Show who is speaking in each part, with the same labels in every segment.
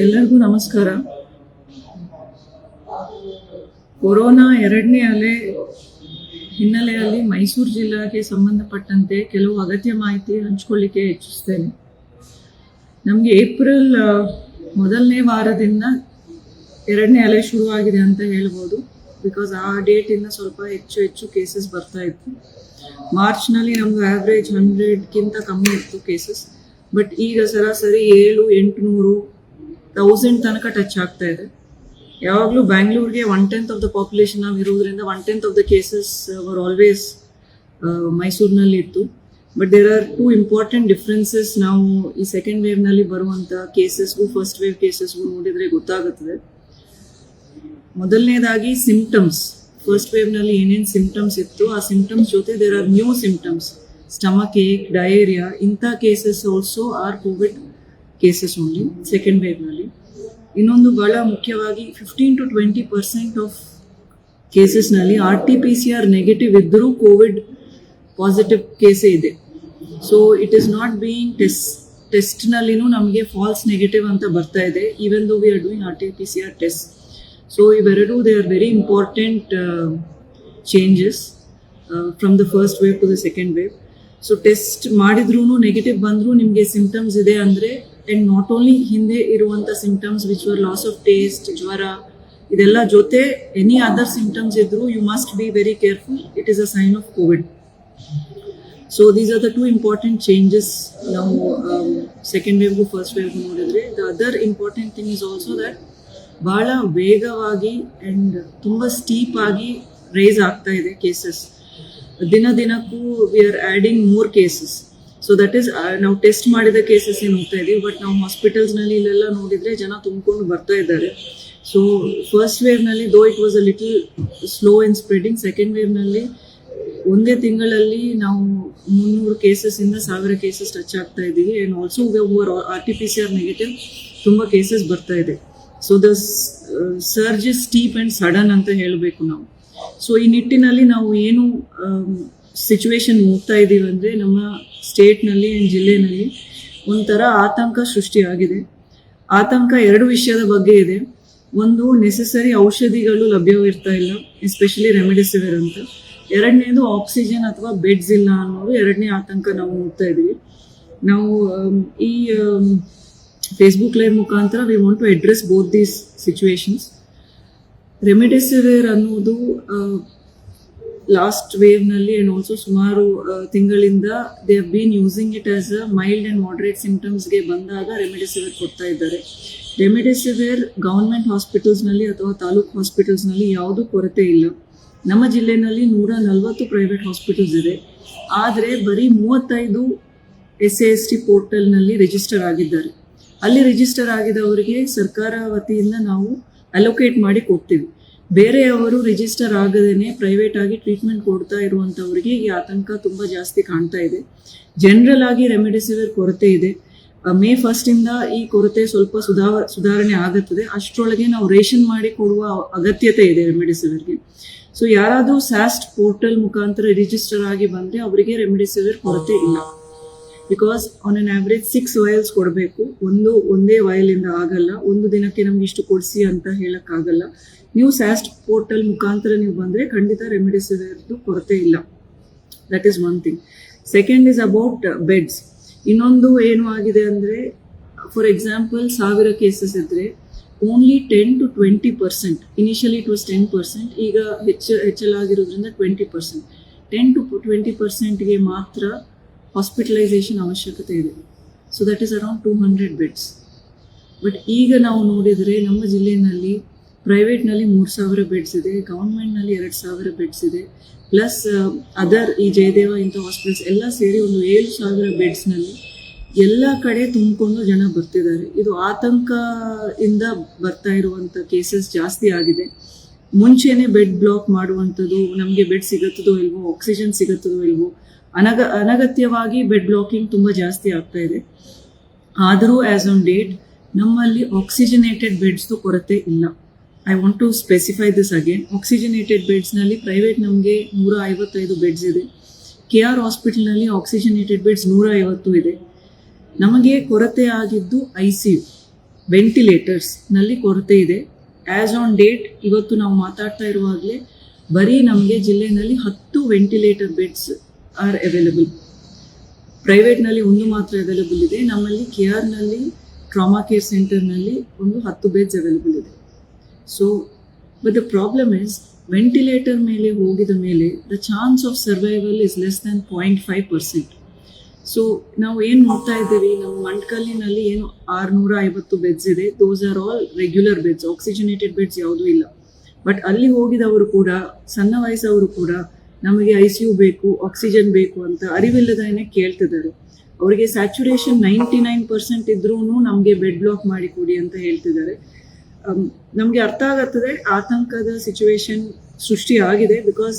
Speaker 1: ಎಲ್ಲರಿಗೂ ನಮಸ್ಕಾರ. ಕೊರೋನಾ ಎರಡನೇ ಅಲೆ ಹಿನ್ನೆಲೆಯಲ್ಲಿ ಮೈಸೂರು ಜಿಲ್ಲೆಗೆ ಸಂಬಂಧಪಟ್ಟಂತೆ ಕೆಲವು ಅಗತ್ಯ ಮಾಹಿತಿ ಹಂಚಿಕೊಳ್ಳಿಕ್ಕೆ ಇಚ್ಛಿಸ್ತೇನೆ. ನಮಗೆ ಏಪ್ರಿಲ್ ಮೊದಲನೇ ವಾರದಿಂದ ಎರಡನೇ ಅಲೆ ಶುರುವಾಗಿದೆ ಅಂತ ಹೇಳ್ಬೋದು. ಬಿಕಾಸ್ ಆ ಡೇಟಿಂದ ಸ್ವಲ್ಪ ಹೆಚ್ಚು ಕೇಸಸ್ ಬರ್ತಾ ಇತ್ತು. ಮಾರ್ಚ್ನಲ್ಲಿ ನಮ್ಗೆ ಆವ್ರೇಜ್ 100ಕ್ಕಿಂತ ಕಮ್ಮಿ ಇತ್ತು ಕೇಸಸ್. ಬಟ್ ಈಗ ಸರಾಸರಿ 700-800 1000 ತನಕ ಟಚ್ ಆಗ್ತಾ ಇದೆ. ಯಾವಾಗಲೂ ಬ್ಯಾಂಗ್ಳೂರ್ಗೆ 1/10 ಆಫ್ ದ ಪಾಪ್ಯುಲೇಷನ್ ನಾವು ಇರೋದ್ರಿಂದ 1/10 of the cases were always ಮೈಸೂರಿನಲ್ಲಿ ಇತ್ತು. But there are 2 important differences ನಾವು ಈ ಸೆಕೆಂಡ್ ವೇವ್ನಲ್ಲಿ ಬರುವಂಥ ಕೇಸಸ್ಗೂ ಫಸ್ಟ್ ವೇವ್ ಕೇಸಸ್ಗೂ ನೋಡಿದರೆ ಗೊತ್ತಾಗುತ್ತದೆ. ಮೊದಲನೇದಾಗಿ ಸಿಂಪ್ಟಮ್ಸ್. ಫಸ್ಟ್ ವೇವ್ನಲ್ಲಿ ಏನೇನು ಸಿಂಪ್ಟಮ್ಸ್ ಇತ್ತು, ಆ ಸಿಂಪ್ಟಮ್ಸ್ ಜೊತೆ there are new symptoms, stomach ache, diarrhoea, ಇಂಥ cases also are covid cases only second ವೇವ್ನಲ್ಲಿ. ಇನ್ನೊಂದು ಬಹಳ ಮುಖ್ಯವಾಗಿ 15-20% ಆಫ್ ಕೇಸಸ್ನಲ್ಲಿ RT-PCR ನೆಗೆಟಿವ್ ಇದ್ದರೂ ಕೋವಿಡ್ ಪಾಸಿಟಿವ್ ಕೇಸೇ ಇದೆ. So it is not being ಟೆಸ್ಟ್ನಲ್ಲಿನೂ ನಮಗೆ ಫಾಲ್ಸ್ ನೆಗೆಟಿವ್ ಅಂತ ಬರ್ತಾ ಇದೆ, even though we are doing RT-PCR test. So ಇವೆರಡೂ they are very important changes from the first wave to the second wave. So test ಮಾಡಿದ್ರೂ negative ಬಂದರೂ ನಿಮಗೆ symptoms ಇದೆ ಅಂದರೆ, ಆ್ಯಂಡ್ ನಾಟ್ ಓನ್ಲಿ ಹಿಂದೆ ಇರುವಂಥ symptoms which were loss of taste, ಜ್ವರ, ಇದೆಲ್ಲ ಜೊತೆ ಎನಿ ಅದರ್ ಸಿಂಪ್ಟಮ್ಸ್ ಇದ್ದರೂ you must be very careful. It is a sign of covid. So these are the 2 important changes ನಾವು ಸೆಕೆಂಡ್ ವೇವ್ಗೂ ಫಸ್ಟ್ ವೇವ್ಗೂ ನೋಡಿದ್ರೆ. The other important thing is also that ಭಾಳ ವೇಗವಾಗಿ ಆ್ಯಂಡ್ ತುಂಬ ಸ್ಟೀಪ್ ಆಗಿ rise ಆಗ್ತಾ ಇದೆ ಕೇಸಸ್. ದಿನಕ್ಕೂ we are adding more cases. So that is ನಾವು ಟೆಸ್ಟ್ ಮಾಡಿದ ಕೇಸಸ್ ಏನು ಹೋಗ್ತಾ ಇದ್ದೀವಿ. ಬಟ್ ನಾವು ಹಾಸ್ಪಿಟಲ್ಸ್ನಲ್ಲಿ ಇಲ್ಲೆಲ್ಲ ನೋಡಿದರೆ ಜನ ತುಂಬಿಕೊಂಡು ಬರ್ತಾ ಇದ್ದಾರೆ. ಸೊ ಫಸ್ಟ್ ವೇವ್ನಲ್ಲಿ though it was a little slow in spreading. Second ವೇವ್ನಲ್ಲಿ ಒಂದೇ ತಿಂಗಳಲ್ಲಿ ನಾವು 300 ಕೇಸಸ್ಸಿಂದ 1000 ಕೇಸಸ್ ಟಚ್ ಆಗ್ತಾ ಇದ್ದೀವಿ. And also over RT-PCR negative ತುಂಬ ಕೇಸಸ್ ಬರ್ತಾ ಇದೆ. So the surge is steep and sudden ಅಂತ ಹೇಳಬೇಕು ನಾವು. ಸೊ ಈ ನಿಟ್ಟಿನಲ್ಲಿ ನಾವು ಏನು ಸಿಚುವೇಶನ್ ಹೋಗ್ತಾ ಇದ್ದೀವಿ ಅಂದರೆ, ನಮ್ಮ ಸ್ಟೇಟ್ನಲ್ಲಿ ಆ್ಯಂಡ್ ಜಿಲ್ಲೆನಲ್ಲಿ ಒಂಥರ ಆತಂಕ ಸೃಷ್ಟಿಯಾಗಿದೆ. ಆತಂಕ 2 ವಿಷಯದ ಬಗ್ಗೆ ಇದೆ. ಒಂದು, ನೆಸೆಸರಿ ಔಷಧಿಗಳು ಲಭ್ಯವಿರ್ತಾ ಇಲ್ಲ, ಎಸ್ಪೆಷಲಿ ರೆಮಿಡಿಸಿವಿರ್ ಅಂತ. ಎರಡನೇದು, ಆಕ್ಸಿಜನ್ ಅಥವಾ ಬೆಡ್ಸ್ ಇಲ್ಲ ಅನ್ನೋದು ಎರಡನೇ ಆತಂಕ ನಾವು ನೋಡ್ತಾ ಇದ್ದೀವಿ. ನಾವು ಈ ಫೇಸ್ಬುಕ್ ಲೈವ್ ಮುಖಾಂತರ we want to address both these situations. Remdesivir ಅನ್ನೋದು ಲಾಸ್ಟ್ ವೇವ್ನಲ್ಲಿ ಆ್ಯಂಡ್ ಆಲ್ಸೋ ಸುಮಾರು ತಿಂಗಳಿಂದ they have been using it as a mild and moderate ಸಿಂಪ್ಟಮ್ಸ್ಗೆ ಬಂದಾಗ ರೆಮಿಡಿಸಿವಿರ್ ಕೊಡ್ತಾ ಇದ್ದಾರೆ. ರೆಮಿಡಿಸಿವಿರ್ ಗೌರ್ಮೆಂಟ್ ಹಾಸ್ಪಿಟಲ್ಸ್ನಲ್ಲಿ ಅಥವಾ ತಾಲೂಕು ಹಾಸ್ಪಿಟಲ್ಸ್ನಲ್ಲಿ ಯಾವುದೂ ಕೊರತೆ ಇಲ್ಲ. ನಮ್ಮ ಜಿಲ್ಲೆಯಲ್ಲಿ 140 ಪ್ರೈವೇಟ್ ಹಾಸ್ಪಿಟಲ್ಸ್ ಇದೆ. ಆದರೆ ಬರೀ 35 SAST ಪೋರ್ಟಲ್ನಲ್ಲಿ ರಿಜಿಸ್ಟರ್ ಆಗಿದ್ದಾರೆ. ಅಲ್ಲಿ ರಿಜಿಸ್ಟರ್ ಆಗಿದವರಿಗೆ ಸರ್ಕಾರ ವತಿಯಿಂದ ನಾವು ಅಲೋಕೇಟ್ ಮಾಡಿ ಕೊಡ್ತೀವಿ. ಬೇರೆಯವರು ರಿಜಿಸ್ಟರ್ ಆಗದೇನೆ ಪ್ರೈವೇಟ್ ಆಗಿ ಟ್ರೀಟ್ಮೆಂಟ್ ಕೊಡ್ತಾ ಇರುವಂಥವರಿಗೆ ಈ ಆತಂಕ ತುಂಬ ಜಾಸ್ತಿ ಕಾಣ್ತಾ ಇದೆ. ಜನರಲ್ ಆಗಿ ರೆಮಿಡಿಸಿವಿರ್ ಕೊರತೆ ಇದೆ. ಮೇ 1 ಈ ಕೊರತೆ ಸ್ವಲ್ಪ ಸುಧಾರಣೆ ಆಗುತ್ತದೆ. ಅಷ್ಟರೊಳಗೆ ನಾವು ರೇಷನ್ ಮಾಡಿ ಕೊಡುವ ಅಗತ್ಯತೆ ಇದೆ ರೆಮಿಡಿಸಿವಿರ್ಗೆ. ಸೊ ಯಾರಾದರೂ SAST ಪೋರ್ಟಲ್ ಮುಖಾಂತರ ರಿಜಿಸ್ಟರ್ ಆಗಿ ಬಂದರೆ ಅವರಿಗೆ ರೆಮಿಡಿಸಿವಿರ್ ಕೊರತೆ ಇಲ್ಲ. ಬಿಕಾಸ್ ಆನ್ ಅನ್ ಆವ್ರೇಜ್ 6 ವಯಲ್ಸ್ ಕೊಡಬೇಕು. ಒಂದೇ ವಯಲಿಂದ ಆಗಲ್ಲ. ಒಂದು ದಿನಕ್ಕೆ ನಮ್ಗೆ ಇಷ್ಟು ಕೊಡಿಸಿ ಅಂತ ಹೇಳೋಕ್ಕಾಗಲ್ಲ. ನೀವು SAST ಪೋರ್ಟಲ್ ಮುಖಾಂತರ ನೀವು ಬಂದರೆ ಖಂಡಿತ ರೆಮಿಡಿಸಿವಿರ್ದು ಕೊರತೆ ಇಲ್ಲ. That is one thing. Second is about beds. ಇನ್ನೊಂದು ಏನು ಆಗಿದೆ ಅಂದರೆ, ಫಾರ್ ಎಕ್ಸಾಂಪಲ್ 1000 ಕೇಸಸ್ ಇದ್ದರೆ ಓನ್ಲಿ 10-20%, ಇನಿಷಿಯಲಿ ಇಟ್ ವಾಸ್ 10%, ಈಗ ಹೆಚ್ಚಲಾಗಿರೋದ್ರಿಂದ 20%. 10-20%ಗೆ ಮಾತ್ರ ಹಾಸ್ಪಿಟಲೈಸೇಷನ್ ಅವಶ್ಯಕತೆ ಇದೆ. So that is around 200 beds. But ಈಗ ನಾವು ನೋಡಿದರೆ ನಮ್ಮ ಜಿಲ್ಲೆಯಲ್ಲಿ ಪ್ರೈವೇಟ್ನಲ್ಲಿ 3000 ಬೆಡ್ಸ್ ಇದೆ, ಗೌರ್ಮೆಂಟ್ನಲ್ಲಿ 2000 ಬೆಡ್ಸ್ ಇದೆ, ಪ್ಲಸ್ ಅದರ್ ಈ ಜಯದೇವ ಇಂಥ ಹಾಸ್ಪಿಟಲ್ಸ್ ಎಲ್ಲ ಸೇರಿ ಒಂದು 7000 ಬೆಡ್ಸ್ನಲ್ಲಿ ಎಲ್ಲ ಕಡೆ ತುಂಬಿಕೊಂಡು ಜನ ಬರ್ತಿದ್ದಾರೆ. ಇದು ಆತಂಕದಿಂದ ಬರ್ತಾ ಇರುವಂಥ ಕೇಸಸ್ ಜಾಸ್ತಿ ಆಗಿದೆ. ಮುಂಚೆನೇ ಬೆಡ್ ಬ್ಲಾಕ್ ಮಾಡುವಂಥದ್ದು, ನಮಗೆ ಬೆಡ್ ಸಿಗುತ್ತದೋ ಇಲ್ವೋ, ಆಕ್ಸಿಜನ್ ಸಿಗುತ್ತದೋ ಇಲ್ವೋ, ಅನಗತ್ಯವಾಗಿ ಬೆಡ್ ಬ್ಲಾಕಿಂಗ್ ತುಂಬ ಜಾಸ್ತಿ ಆಗ್ತಾ ಇದೆ. ಆದರೂ ಆ್ಯಸ್ ಆನ್ ಡೇಟ್ ನಮ್ಮಲ್ಲಿ ಆಕ್ಸಿಜನೇಟೆಡ್ ಬೆಡ್ಸ್ದು ಕೊರತೆ ಇಲ್ಲ. I want to specify this again. Oxygenated ಬೆಡ್ಸ್ನಲ್ಲಿ ಪ್ರೈವೇಟ್ ನಮಗೆ 155 ಬೆಡ್ಸ್ ಇದೆ. KR ಹಾಸ್ಪಿಟಲ್ನಲ್ಲಿ ಆಕ್ಸಿಜನೇಟೆಡ್ ಬೆಡ್ಸ್ 150 ಇದೆ. ನಮಗೆ ಕೊರತೆ ಆಗಿದ್ದು ICU ವೆಂಟಿಲೇಟರ್ಸ್ನಲ್ಲಿ ಕೊರತೆ ಇದೆ. ಆ್ಯಸ್ ಆನ್ ಡೇಟ್ ಇವತ್ತು ನಾವು ಮಾತಾಡ್ತಾ ಇರುವಾಗಲೇ ಬರೀ ನಮಗೆ ಜಿಲ್ಲೆಯಲ್ಲಿ 10 ವೆಂಟಿಲೇಟರ್ ಬೆಡ್ಸ್ ಆರ್ ಅವೈಲಬಲ್. ಪ್ರೈವೇಟ್ನಲ್ಲಿ ಒಂದು ಮಾತ್ರ ಅವೈಲಬಲ್ ಇದೆ. ನಮ್ಮಲ್ಲಿ KRನಲ್ಲಿ ಟ್ರಾಮಾ ಕೇರ್ ಸೆಂಟರ್ನಲ್ಲಿ ಒಂದು 10 ಬೆಡ್ಸ್ ಅವೈಲಬಲ್ ಇದೆ. So but the problem is ventilator ಮೇಲೆ ಹೋಗಿದ ಮೇಲೆ the chance of survival is less than 0.5%. So ನಾವು ಏನು ನೋಡ್ತಾ ಇದ್ದೀವಿ, ನಮ್ಮ ಮಂಟ್ಕಲ್ಲಿನಲ್ಲಿ ಏನು 650 ಬೆಡ್ಸ್ ಇದೆ. Those are all regular beds, oxygenated beds ಯಾವುದೂ ಇಲ್ಲ. ಬಟ್ ಅಲ್ಲಿ ಹೋಗಿದವರು ಕೂಡ, ಸಣ್ಣ ವಯಸ್ಸವರು ಕೂಡ ನಮಗೆ ICU ಬೇಕು, ಆಕ್ಸಿಜನ್ ಬೇಕು ಅಂತ ಅರಿವಿಲ್ಲದೇನೆ ಕೇಳ್ತಿದ್ದಾರೆ. ಅವರಿಗೆ ಸ್ಯಾಚುರೇಷನ್ 99% ಇದ್ರೂ ನಮಗೆ ಬೆಡ್ ಬ್ಲಾಕ್ ಮಾಡಿ ಕೊಡಿ ಅಂತ ಹೇಳ್ತಿದ್ದಾರೆ. ನಮಗೆ ಅರ್ಥ ಆಗತ್ತದೆ ಆತಂಕದ ಸಿಚುವೇಶನ್ ಸೃಷ್ಟಿ ಆಗಿದೆ. ಬಿಕಾಸ್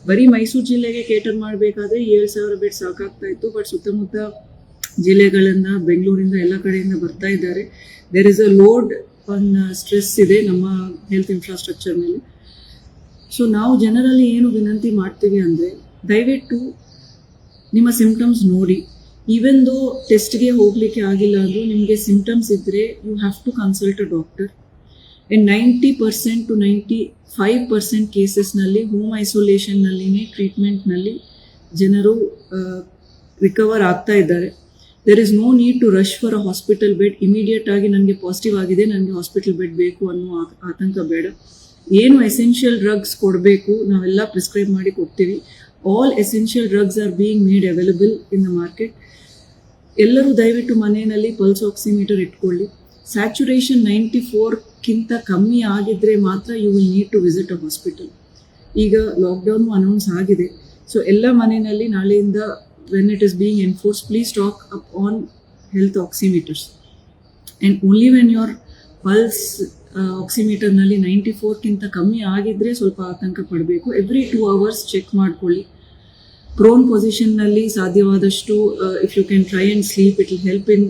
Speaker 1: ಬರೀ ಮೈಸೂರು ಜಿಲ್ಲೆಗೆ ಕೇಟರ್ ಮಾಡಬೇಕಾದ್ರೆ 7,000 ಬೆಡ್ ಸಾಕಾಗ್ತಾ ಇತ್ತು. ಬಟ್ ಸುತ್ತಮುತ್ತ ಜಿಲ್ಲೆಗಳಿಂದ, ಬೆಂಗಳೂರಿಂದ, ಎಲ್ಲ ಕಡೆಯಿಂದ ಬರ್ತಾ ಇದ್ದಾರೆ. There is a load on stress ಇದೆ ನಮ್ಮ ಹೆಲ್ತ್ ಇನ್ಫ್ರಾಸ್ಟ್ರಕ್ಚರ್ ಮೇಲೆ. ಸೊ ನಾವು ಜನರಲ್ಲಿ ಏನು ವಿನಂತಿ ಮಾಡ್ತೀವಿ ಅಂದರೆ, ದಯವಿಟ್ಟು ನಿಮ್ಮ ಸಿಂಪ್ಟಮ್ಸ್ ನೋಡಿ. ಈವನ್ ದೋ ಟೆಸ್ಟ್ಗೆ ಹೋಗಲಿಕ್ಕೆ ಆಗಿಲ್ಲ ಅಂದರೂ ನಿಮಗೆ ಸಿಂಪ್ಟಮ್ಸ್ ಇದ್ದರೆ you have to consult a doctor. And 90% to 95% ಕೇಸಸ್ನಲ್ಲಿ ಹೋಮ್ ಐಸೋಲೇಷನ್ನಲ್ಲಿನೇ ಟ್ರೀಟ್ಮೆಂಟ್ನಲ್ಲಿ ಜನರು ರಿಕವರ್ ಆಗ್ತಾ ಇದ್ದಾರೆ. There is no need to rush for a hospital bed. Immediate ಆಗಿ ನನಗೆ ಪಾಸಿಟಿವ್ ಆಗಿದೆ, ನನಗೆ ಹಾಸ್ಪಿಟಲ್ ಬೆಡ್ ಬೇಕು ಅನ್ನೋ ಆತಂಕ ಬೇಡ. ಏನು ಎಸೆನ್ಷಿಯಲ್ ಡ್ರಗ್ಸ್ ಕೊಡಬೇಕು ನಾವೆಲ್ಲ ಪ್ರಿಸ್ಕ್ರೈಬ್ ಮಾಡಿ ಕೊಡ್ತೀವಿ. All essential drugs are being made available in the market. ಎಲ್ಲರೂ ದಯವಿಟ್ಟು ಮನೆಯಲ್ಲಿ ಪಲ್ಸ್ ಆಕ್ಸಿಮೀಟರ್ ಇಟ್ಕೊಳ್ಳಿ. ಸ್ಯಾಚುರೇಷನ್ 94ಕ್ಕಿಂತ ಕಮ್ಮಿ ಆಗಿದ್ದರೆ ಮಾತ್ರ you will need to visit a hospital. ಈಗ ಲಾಕ್ಡೌನು ಅನೌನ್ಸ್ ಆಗಿದೆ. ಸೊ ಎಲ್ಲ ಮನೆಯಲ್ಲಿ ನಾಳೆಯಿಂದ when it is being enforce, please stock up on health oximeters. And only when your pulse ಆಕ್ಸಿಮೀಟರ್ನಲ್ಲಿ 94ಕ್ಕಿಂತ ಕಮ್ಮಿ ಆಗಿದ್ದರೆ ಸ್ವಲ್ಪ ಆತಂಕ ಪಡಬೇಕು. ಎವ್ರಿ 2 hours ಚೆಕ್ ಮಾಡ್ಕೊಳ್ಳಿ. ಪ್ರೋನ್ ಪೊಸಿಷನ್ನಲ್ಲಿ ಸಾಧ್ಯವಾದಷ್ಟು if you can try and sleep, it will help in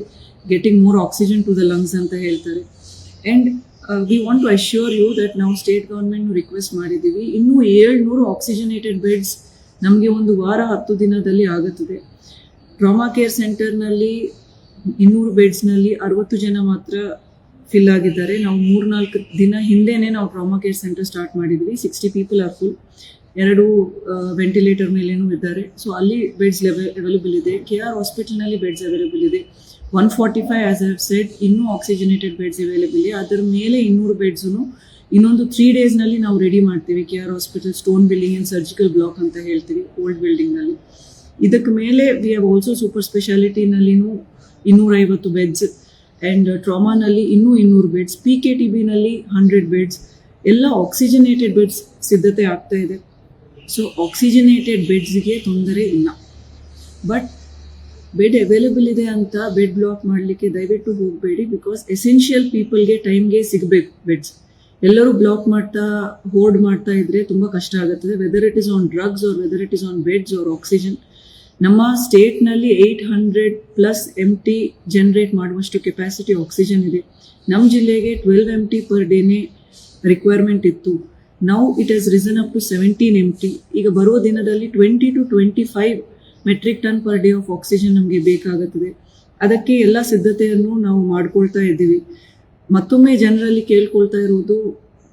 Speaker 1: getting more oxygen to the lungs ಅಂತ ಹೇಳ್ತಾರೆ. And we want to assure you that ನಾವು ಸ್ಟೇಟ್ ಗೌರ್ಮೆಂಟ್ ರಿಕ್ವೆಸ್ಟ್ ಮಾಡಿದ್ದೀವಿ. ಇನ್ನೂ 700 ಆಕ್ಸಿಜನೇಟೆಡ್ ಬೆಡ್ಸ್ ನಮಗೆ ಒಂದು ವಾರ 10 ದಿನದಲ್ಲಿ ಆಗುತ್ತದೆ. ಟ್ರಾಮಾ ಕೇರ್ ಸೆಂಟರ್ನಲ್ಲಿ 200 ಬೆಡ್ಸ್ನಲ್ಲಿ 60 ಜನ ಮಾತ್ರ ಫಿಲ್ ಆಗಿದ್ದಾರೆ. ನಾವು 3-4 ದಿನ ಹಿಂದೆನೇ ನಾವು ಟ್ರಾಮಾ ಕೇರ್ ಸೆಂಟರ್ ಸ್ಟಾರ್ಟ್ ಮಾಡಿದ್ವಿ. 60 ಪೀಪಲ್ ಆರ್ ಫುಲ್. 2 ವೆಂಟಿಲೇಟರ್ ಮೇಲೇನೂ ಇದ್ದಾರೆ. ಸೊ ಅಲ್ಲಿ ಬೆಡ್ಸ್ ಅವೈಲಬಲ್ ಇದೆ. KR ಹಾಸ್ಪಿಟಲ್ನಲ್ಲಿ ಬೆಡ್ಸ್ ಅವೈಲಬಲ್ ಇದೆ. 145 ಆಸ್ ಐ ಹ್ಯಾವ್ ಸೆಡ್, ಇನ್ನೂ ಆಕ್ಸಿಜನೇಟೆಡ್ ಬೆಡ್ಸ್ ಅವೈಲಬಲ್ ಇದೆ. ಅದರ ಮೇಲೆ 200 ಬೆಡ್ಸೂ ಇನ್ನೊಂದು 3 ಡೇಸ್ನಲ್ಲಿ ನಾವು ರೆಡಿ ಮಾಡ್ತೀವಿ. KR hospital stone building and surgical block ಅಂತ ಹೇಳ್ತೀವಿ, ಓಲ್ಡ್ ಬಿಲ್ಡಿಂಗ್ನಲ್ಲಿ. ಇದಕ್ಕೆ ಮೇಲೆ ವಿ ಹ್ಯಾವ್ ಆಲ್ಸೋ ಸೂಪರ್ ಸ್ಪೆಷಾಲಿಟಿನಲ್ಲಿನೂ 250 ಬೆಡ್ಸ್, ಆ್ಯಂಡ್ ಟ್ರಾಮಾನಲ್ಲಿ ಇನ್ನೂ 200 ಬೆಡ್ಸ್, PKTBನಲ್ಲಿ 100 ಬೆಡ್ಸ್, ಎಲ್ಲ ಆಕ್ಸಿಜನೇಟೆಡ್ ಬೆಡ್ಸ್ ಸಿದ್ಧತೆ ಆಗ್ತಾ ಇದೆ. ಸೊ ಆಕ್ಸಿಜನೇಟೆಡ್ ಬೆಡ್ಸ್ಗೆ ತೊಂದರೆ ಇಲ್ಲ. ಬಟ್ ಬೆಡ್ ಅವೈಲಬಲ್ ಇದೆ ಅಂತ ಬೆಡ್ ಬ್ಲಾಕ್ ಮಾಡಲಿಕ್ಕೆ ದಯವಿಟ್ಟು ಹೋಗಬೇಡಿ. ಬಿಕಾಸ್ ಎಸೆನ್ಷಿಯಲ್ ಪೀಪಲ್ಗೆ ಟೈಮ್ಗೆ ಸಿಗಬೇಕು ಬೆಡ್ಸ್. ಎಲ್ಲರೂ ಬ್ಲಾಕ್ ಮಾಡ್ತಾ ಹೋಲ್ಡ್ ಮಾಡ್ತಾ ಇದ್ರೆ ತುಂಬ ಕಷ್ಟ ಆಗುತ್ತದೆ. Whether it is on drugs or whether it is on beds or oxygen. ನಮ್ಮ ಸ್ಟೇಟ್ನಲ್ಲಿ 800+ MT ಜನರೇಟ್ ಮಾಡುವಷ್ಟು ಕೆಪಾಸಿಟಿ ಆಕ್ಸಿಜನ್ ಇದೆ. ನಮ್ಮ ಜಿಲ್ಲೆಗೆ 12 MT ಪರ್ ಡೇನೇ ರಿಕ್ವೈರ್ಮೆಂಟ್ ಇತ್ತು. Now it has risen up to 17 MT. ಈಗ ಬರೋ ದಿನದಲ್ಲಿ 20 to 25 metric ton per day of oxygen ನಮಗೆ ಬೇಕಾಗುತ್ತದೆ. ಅದಕ್ಕೆ ಎಲ್ಲ ಸಿದ್ಧತೆಯನ್ನು ನಾವು ಮಾಡ್ಕೊಳ್ತಾ ಇದ್ದೀವಿ. ಮತ್ತೊಮ್ಮೆ ಜನರಲ್ಲಿ ಕೇಳ್ಕೊಳ್ತಾ ಇರುವುದು,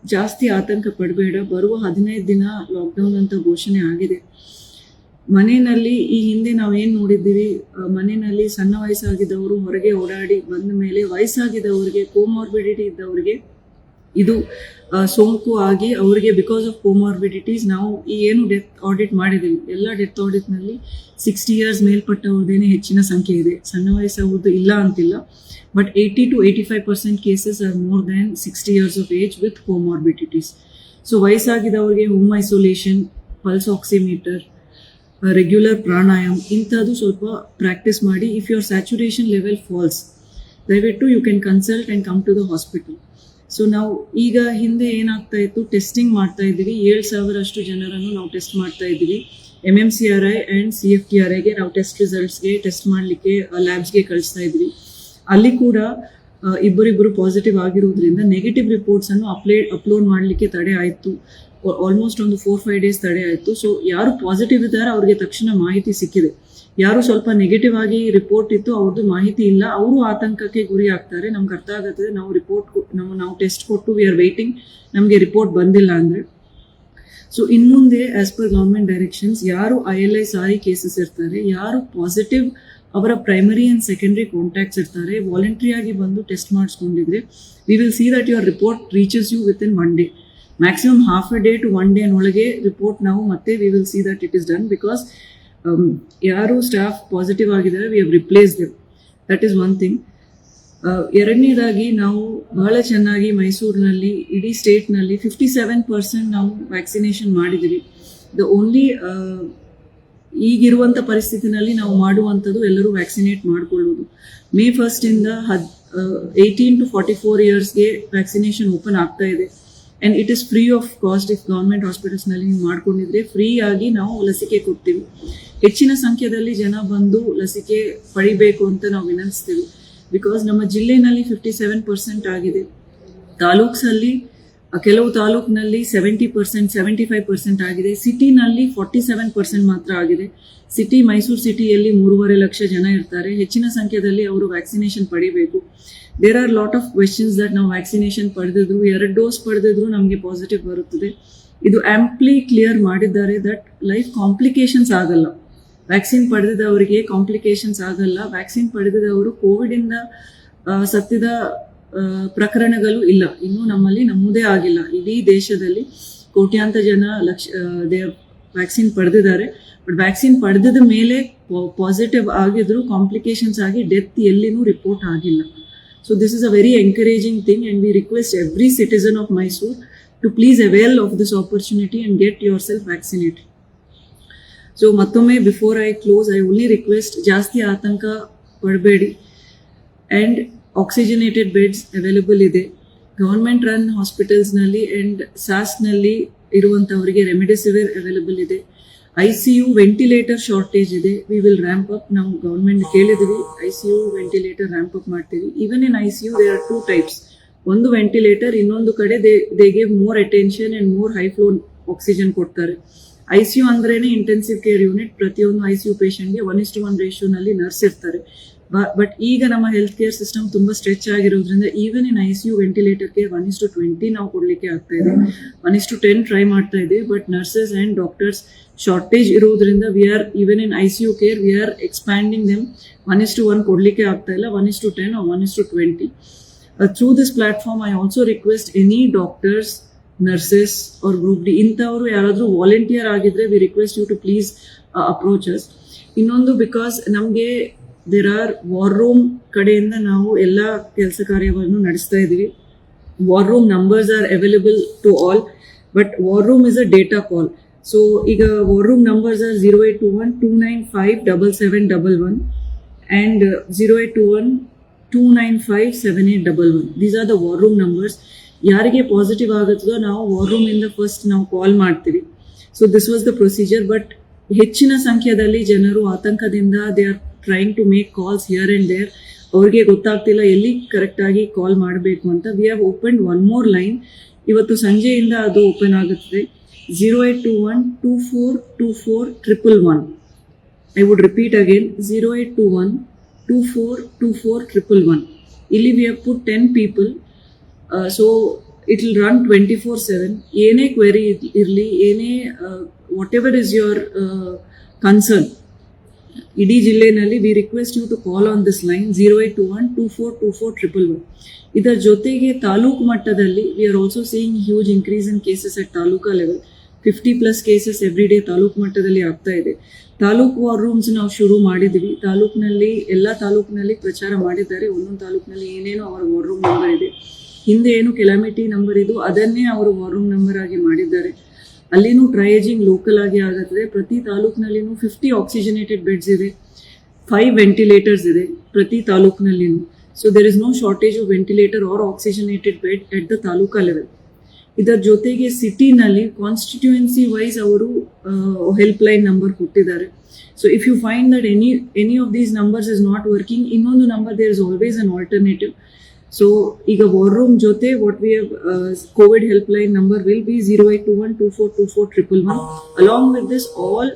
Speaker 1: ಜಾಸ್ತಿ ಆತಂಕ ಪಡಬೇಡ. ಬರುವ 15 ದಿನ ಲಾಕ್ಡೌನ್ ಅಂತ ಘೋಷಣೆ ಆಗಿದೆ. ಮನೆಯಲ್ಲಿ ಈ ಹಿಂದೆ ನಾವೇನು ನೋಡಿದ್ದೀವಿ, ಮನೆಯಲ್ಲಿ ಸಣ್ಣ ವಯಸ್ಸಾಗಿದ್ದವರು ಹೊರಗೆ ಓಡಾಡಿ ಬಂದ ಮೇಲೆ ವಯಸ್ಸಾಗಿದ್ದವರಿಗೆ, ಕೋಮಾರ್ಬಿಡಿಟಿ ಇದ್ದವರಿಗೆ ಇದು ಸೋಂಕು ಆಗಿ ಅವರಿಗೆ ಬಿಕಾಸ್ ಆಫ್ ಕೋಮಾರ್ಬಿಡಿಟೀಸ್ ನಾವು ಈ ಏನು ಡೆತ್ ಆಡಿಟ್ ಮಾಡಿದ್ದೀವಿ, ಎಲ್ಲ ಡೆತ್ ಆಡಿಟ್ನಲ್ಲಿ 60 years ಮೇಲ್ಪಟ್ಟವ್ರದ್ದೇನೆ ಹೆಚ್ಚಿನ ಸಂಖ್ಯೆ ಇದೆ. ಸಣ್ಣ ವಯಸ್ಸವ್ರದ್ದು ಇಲ್ಲ ಅಂತಿಲ್ಲ. But 80 to 85% cases are more than 60 years of age with comorbidities. So ವಯಸ್ಸಾಗಿದ್ದವ್ರಿಗೆ home isolation, pulse oximeter, regular pranayama ಇಂಥದ್ದು ಸ್ವಲ್ಪ ಪ್ರಾಕ್ಟೀಸ್ ಮಾಡಿ. If your saturation level falls, ದಯವಿಟ್ಟು you can consult and come to the hospital. So ನಾವು ಈಗ ಹಿಂದೆ ಏನಾಗ್ತಾ ಇತ್ತು, ಟೆಸ್ಟಿಂಗ್ ಮಾಡ್ತಾ ಇದ್ದೀವಿ. 7,000 ಅಷ್ಟು ಜನರನ್ನು ನಾವು ಟೆಸ್ಟ್ ಮಾಡ್ತಾ ಇದ್ದೀವಿ. MMCRI ಆ್ಯಂಡ್ CFTRIಗೆ ನಾವು ಟೆಸ್ಟ್ ರಿಸಲ್ಟ್ಸ್ಗೆ ಟೆಸ್ಟ್ ಮಾಡಲಿಕ್ಕೆ ಲ್ಯಾಬ್ಸ್ಗೆ ಕಳಿಸ್ತಾ ಇದ್ವಿ. ಅಲ್ಲಿ ಕೂಡ ಇಬ್ಬರಿಬ್ಬರು ಪಾಸಿಟಿವ್ ಆಗಿರೋದ್ರಿಂದ ನೆಗೆಟಿವ್ ರಿಪೋರ್ಟ್ಸನ್ನು ಅಪ್ಲೋಡ್ ಮಾಡಲಿಕ್ಕೆ ತಡೆ ಆಯಿತು. ಆಲ್ಮೋಸ್ಟ್ ಒಂದು 4-5 ಡೇಸ್ ತಡೆ ಆಯಿತು. ಸೊ ಯಾರು ಪಾಸಿಟಿವ್ ಇದ್ದಾರೆ ಅವ್ರಿಗೆ ತಕ್ಷಣ ಮಾಹಿತಿ ಸಿಕ್ಕಿದೆ. ಯಾರು ಸ್ವಲ್ಪ ನೆಗೆಟಿವ್ ಆಗಿ ರಿಪೋರ್ಟ್ ಇತ್ತು ಅವ್ರದ್ದು ಮಾಹಿತಿ ಇಲ್ಲ, ಅವರು ಆತಂಕಕ್ಕೆ ಗುರಿ ಆಗ್ತಾರೆ. ನಮ್ಗೆ ಅರ್ಥ ಆಗುತ್ತದೆ, ನಾವು ಟೆಸ್ಟ್ ಕೊಟ್ಟು ವಿ ಆರ್ ವೇಟಿಂಗ್, ನಮಗೆ ರಿಪೋರ್ಟ್ ಬಂದಿಲ್ಲ ಅಂದರೆ. ಸೊ ಇನ್ಮುಂದೆ ಆಸ್ ಪರ್ ಗೌರ್ಮೆಂಟ್ ಡೈರೆಕ್ಷನ್ಸ್ ಯಾರು ILI ಸಾರಿ ಕೇಸಸ್ ಇರ್ತಾರೆ, ಯಾರು ಪಾಸಿಟಿವ್ ಅವರ ಪ್ರೈಮರಿ ಆ್ಯಂಡ್ ಸೆಕೆಂಡ್ರಿ ಕಾಂಟ್ಯಾಕ್ಟ್ಸ್ ಇರ್ತಾರೆ, ವಾಲಂಟ್ರಿ ಆಗಿ ಬಂದು ಟೆಸ್ಟ್ ಮಾಡಿಸ್ಕೊಂಡಿದ್ರೆ we will see that your report reaches you within 1 day. Maximum half a day to 1 day ಒಳಗೆ ರಿಪೋರ್ಟ್ ನಾವು ಮತ್ತೆ we will see that it is done. Because ಯಾರು staff positive ಆಗಿದ್ದಾರೆ we have replace them. That is one thing. ಎರಡನೇದಾಗಿ ನಾವು ಬಹಳ ಚೆನ್ನಾಗಿ ಮೈಸೂರಿನಲ್ಲಿ ಇಡೀ ಸ್ಟೇಟ್ನಲ್ಲಿ 57% ನಾವು ವ್ಯಾಕ್ಸಿನೇಷನ್ ಮಾಡಿದ್ದೀವಿ. ದ ಓನ್ಲಿ ಈಗಿರುವಂಥ ಪರಿಸ್ಥಿತಿನಲ್ಲಿ ನಾವು ಮಾಡುವಂಥದ್ದು ಎಲ್ಲರೂ ವ್ಯಾಕ್ಸಿನೇಟ್ ಮಾಡಿಕೊಳ್ಳೋದು. May 1st 18 to 44 yearsಗೆ ವ್ಯಾಕ್ಸಿನೇಷನ್ ಓಪನ್ ಆಗ್ತಾ ಇದೆ. And it is free of cost. If government ಹಾಸ್ಪಿಟಲ್ಸ್ನಲ್ಲಿ ನೀವು ಮಾಡ್ಕೊಂಡಿದ್ರೆ ಫ್ರೀ ಆಗಿ ನಾವು ಲಸಿಕೆ ಕೊಡ್ತೀವಿ. ಹೆಚ್ಚಿನ ಸಂಖ್ಯೆಯಲ್ಲಿ ಜನ ಬಂದು ಲಸಿಕೆ ಪಡಿಬೇಕು ಅಂತ ನಾವು ವಿನಂತಿಸ್ತೀವಿ. ಬಿಕಾಸ್ ನಮ್ಮ ಜಿಲ್ಲೆಯಲ್ಲಿ 57% ಆಗಿದೆ. ತಾಲೂಕ್ಸಲ್ಲಿ ಕೆಲವು ತಾಲೂಕಿನಲ್ಲಿ 70%, 75% ಆಗಿದೆ. ಸಿಟಿನಲ್ಲಿ 47% ಮಾತ್ರ ಆಗಿದೆ. ಮೈಸೂರು ಸಿಟಿಯಲ್ಲಿ 3.5 ಲಕ್ಷ ಜನ ಇರ್ತಾರೆ. ಹೆಚ್ಚಿನ ಸಂಖ್ಯೆಯಲ್ಲಿ ಅವರು ವ್ಯಾಕ್ಸಿನೇಷನ್ ಪಡಿಬೇಕು. There are lot of questions that ನಾವು ವ್ಯಾಕ್ಸಿನೇಷನ್ ಪಡೆದಿದ್ರು, 2 ಡೋಸ್ ಪಡೆದಿದ್ರು ನಮಗೆ ಪಾಸಿಟಿವ್ ಬರುತ್ತದೆ. ಇದು ಆಂಪ್ಲಿ ಕ್ಲಿಯರ್ ಮಾಡಿದ್ದಾರೆ ದಟ್ ಲೈಫ್ ಕಾಂಪ್ಲಿಕೇಶನ್ಸ್ ಆಗಲ್ಲ. ವ್ಯಾಕ್ಸಿನ್ ಪಡೆದಿದ್ದವರಿಗೆ ಕಾಂಪ್ಲಿಕೇಶನ್ಸ್ ಆಗಲ್ಲ. ವ್ಯಾಕ್ಸಿನ್ ಪಡೆದಿದ್ದವರು ಕೋವಿಡಿಂದ ಸತ್ತಿದ ಪ್ರಕರಣಗಳು ಇಲ್ಲ. ಇನ್ನೂ ನಮ್ಮಲ್ಲಿ ನಮ್ಮದೇ ಆಗಿಲ್ಲ. ಇಡೀ ದೇಶದಲ್ಲಿ ಕೋಟ್ಯಾಂತರ ಜನ ವ್ಯಾಕ್ಸಿನ್ ಪಡೆದಿದ್ದಾರೆ. ಬಟ್ ವ್ಯಾಕ್ಸಿನ್ ಪಡೆದ ಮೇಲೆ ಪಾಸಿಟಿವ್ ಆಗಿದ್ರು ಕಾಂಪ್ಲಿಕೇಶನ್ಸ್ ಆಗಿ ಡೆತ್ ಎಲ್ಲಿನೂ ರಿಪೋರ್ಟ್ ಆಗಿಲ್ಲ. So this is a very encouraging thing and we request every citizen of Mysuru to please avail of this opportunity and get your self vaccinated. So ಮತ್ತೊಮ್ಮೆ before I close I only request, ಜಾಸ್ತಿ ಆತಂಕ ಪಡಬೇಡಿ. And oxygenated beds available ಇದೆ government run ಹಾಸ್ಪಿಟಲ್ಸ್ನಲ್ಲಿ. And ಸಾಸ್ನಲ್ಲಿ ಇರುವಂಥವರಿಗೆ remdesivir available ಇದೆ. ICU ventilator shortage ಇದೆ. We will ramp up. ನಾವು ಗೌರ್ಮೆಂಟ್ ಕೇಳಿದ್ವಿ, ICU ವೆಂಟಿಲೇಟರ್ ರ್ಯಾಂಪ್ ಅಪ್ ಮಾಡ್ತೀವಿ. Even in ICU there are 2 types. ಒಂದು ವೆಂಟಿಲೇಟರ್, ಇನ್ನೊಂದು ಕಡೆ they give more attention and more high flow oxygen ಕೊಡ್ತಾರೆ. ICU ಅಂದ್ರೇನೆ ಇಂಟೆನ್ಸಿವ್ ಕೇರ್ ಯೂನಿಟ್. ಪ್ರತಿಯೊಂದು ICU ಪೇಷಂಟ್ಗೆ 1:1 ರೇಷಿಯೋನಲ್ಲಿ ನರ್ಸ್ ಇರ್ತಾರೆ. ಬಟ್ ಈಗ ನಮ್ಮ ಹೆಲ್ತ್ ಕೇರ್ ಸಿಸ್ಟಮ್ ತುಂಬ ಸ್ಟ್ರೆಚ್ ಆಗಿರೋದ್ರಿಂದ ಈವನ್ ಇನ್ ICU ವೆಂಟಿಲೇಟರ್ಗೆ 1:20 ನಾವು ಕೊಡಲಿಕ್ಕೆ ಆಗ್ತಾ ಇದೆ. 1:10 ಟ್ರೈ ಮಾಡ್ತಾ ಇದ್ದೀವಿ. But nurses and doctors shortage ಇರೋದ್ರಿಂದ we are even in ICU care we are expanding them. 1:1 ಕೊಡಲಿಕ್ಕೆ ಆಗ್ತಾ ಇಲ್ಲ, 1:10 or 1:20. Through this platform I also request any doctors, nurses or group D ಇಂಥವರು ಯಾರಾದರೂ ವಾಲಂಟಿಯರ್ ಆಗಿದ್ರೆ we request you to please approach us. ಇನ್ನೊಂದು, because ನಮಗೆ there are war room ಕಡೆಯಿಂದ ನಾವು ಎಲ್ಲ ಕೆಲಸ ಕಾರ್ಯವನ್ನು ನಡೆಸ್ತಾ ಇದ್ದೀವಿ. War room numbers are available to all, but war room is a data call. So ಈಗ war room numbers are 0821 295 7711 and 0821 295 7811. These are the war room numbers. ಯಾರಿಗೆ ಪಾಸಿಟಿವ್ ಆಗುತ್ತದೋ ನಾವು ವಾರ್ ರೂಮಿಂದ ಫಸ್ಟ್ ನಾವು ಕಾಲ್ ಮಾಡ್ತೀವಿ. So this was the procedure. But ಹೆಚ್ಚಿನ ಸಂಖ್ಯೆಯಲ್ಲಿ ಜನರು ಆತಂಕದಿಂದ they are trying to make calls here and there. ಅವ್ರಿಗೆ ಗೊತ್ತಾಗ್ತಿಲ್ಲ ಎಲ್ಲಿ ಕರೆಕ್ಟಾಗಿ ಕಾಲ್ ಮಾಡಬೇಕು ಅಂತ. We have opened 1 more line. ಇವತ್ತು ಸಂಜೆಯಿಂದ ಅದು ಓಪನ್ ಆಗುತ್ತದೆ. 0821 2424 111. I would repeat again, 0821 2424 111. ಇಲ್ಲಿ we have put 10 people. So it will run 24/7. ಏನೇ ಕ್ವೆರಿ ಇರಲಿ, ಏನೇ whatever is your concern ಇಡೀ ಜಿಲ್ಲೆನಲ್ಲಿ, we request you to call on this line 0821 2424 111. ಇದರ ಜೊತೆಗೆ ತಾಲೂಕು ಮಟ್ಟದಲ್ಲಿ we are also seeing huge increase in cases at taluka level. 50+ cases every day taluk ಮಟ್ಟದಲ್ಲಿ ಆಗ್ತಾ ಇದೆ. ತಾಲೂಕು ವಾರ್ ರೂಮ್ಸ್ ನಾವು ಶುರು ಮಾಡಿದ್ವಿ. ಎಲ್ಲ ತಾಲೂಕಿನಲ್ಲಿ ಪ್ರಚಾರ ಮಾಡಿದ್ದಾರೆ. ಒಂದೊಂದು ತಾಲೂಕಿನಲ್ಲಿ ಏನೇನೋ ಅವರ ವಾರ್ ರೂಮ್ ನಂಬರ್ ಇದೆ. ಹಿಂದೆ ಏನು ಕೆಲಾಮಿಟಿ ನಂಬರ್ ಇದು ಅದನ್ನೇ ಅವರು ವಾರ್ ರೂಮ್ ನಂಬರ್ ಆಗಿ ಮಾಡಿದ್ದಾರೆ. ಅಲ್ಲಿನೂ ಟ್ರಯೇಜಿಂಗ್ ಲೋಕಲ್ ಆಗಿ ಆಗುತ್ತದೆ. ಪ್ರತಿ ತಾಲೂಕಿನಲ್ಲಿನೂ 50 ಆಕ್ಸಿಜನೇಟೆಡ್ ಬೆಡ್ಸ್ ಇದೆ, 5 ವೆಂಟಿಲೇಟರ್ಸ್ ಇದೆ ಪ್ರತಿ ತಾಲೂಕಿನಲ್ಲಿನೂ. So there is no shortage of ventilator or oxygenated bed at the taluka level. ಇದರ ಜೊತೆಗೆ ಸಿಟಿನಲ್ಲಿ ಕಾನ್ಸ್ಟಿಟ್ಯೂಯೆನ್ಸಿ ವೈಸ್ ಅವರು ಹೆಲ್ಪ್ ಲೈನ್ ನಂಬರ್ ಕೊಟ್ಟಿದ್ದಾರೆ. So if you find that any of these numbers is not working, ಇನ್ನೊಂದು number there is always an alternative. So ಈಗ war room ಜೊತೆ what we have Covid help line number will be 0821242411. Along with this all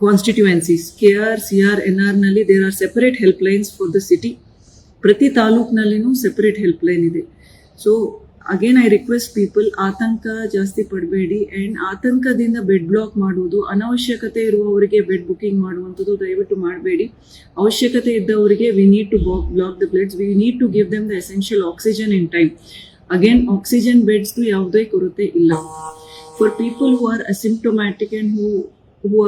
Speaker 1: constituencies KR, CR, NR ನಲ್ಲಿ there are separate help lines for the city. ಪ್ರತಿ ತಾಲೂಕ್ನಲ್ಲಿನೂ separate help line ಇದೆ. So again I request people, ಆತಂಕ ಜಾಸ್ತಿ ಪಡಬೇಡಿ. And ಆತಂಕದಿಂದ bed block ಮಾಡುವುದು, ಅನವಶ್ಯಕತೆ ಇರುವವರಿಗೆ ಬೆಡ್ ಬುಕಿಂಗ್ ಮಾಡುವಂಥದ್ದು ದಯವಿಟ್ಟು ಮಾಡಬೇಡಿ. ಅವಶ್ಯಕತೆ ಇದ್ದವರಿಗೆ we need to block the bloods, we need to give them the essential oxygen in time. Again oxygen ಬೆಡ್ಸ್ದು ಯಾವುದೇ ಕೊರತೆ ಇಲ್ಲ. For people who are asymptomatic and who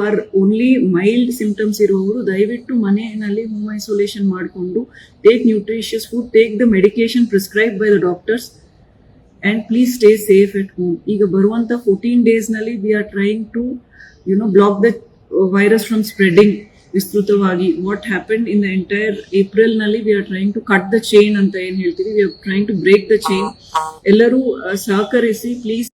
Speaker 1: are only mild symptoms ಇರುವವರು ದಯವಿಟ್ಟು ಮನೆಯಲ್ಲಿ ಹೋಮ್ ಐಸೋಲೇಷನ್ ಮಾಡಿಕೊಂಡು take nutritious food, take the medication prescribe by the doctors and please stay safe at home. ಈಗ ಬರುವಂಥ 14 ಡೇಸ್ನಲ್ಲಿ we are trying to block the virus from spreading ವಿಸ್ತೃತವಾಗಿ. What happen in the entire ಏಪ್ರಿಲ್ನಲ್ಲಿ we are trying to cut the chain ಅಂತ ಏನು ಹೇಳ್ತೀವಿ, we are trying to break the chain. ಎಲ್ಲರೂ ಸಹಕರಿಸಿ ಪ್ಲೀಸ್.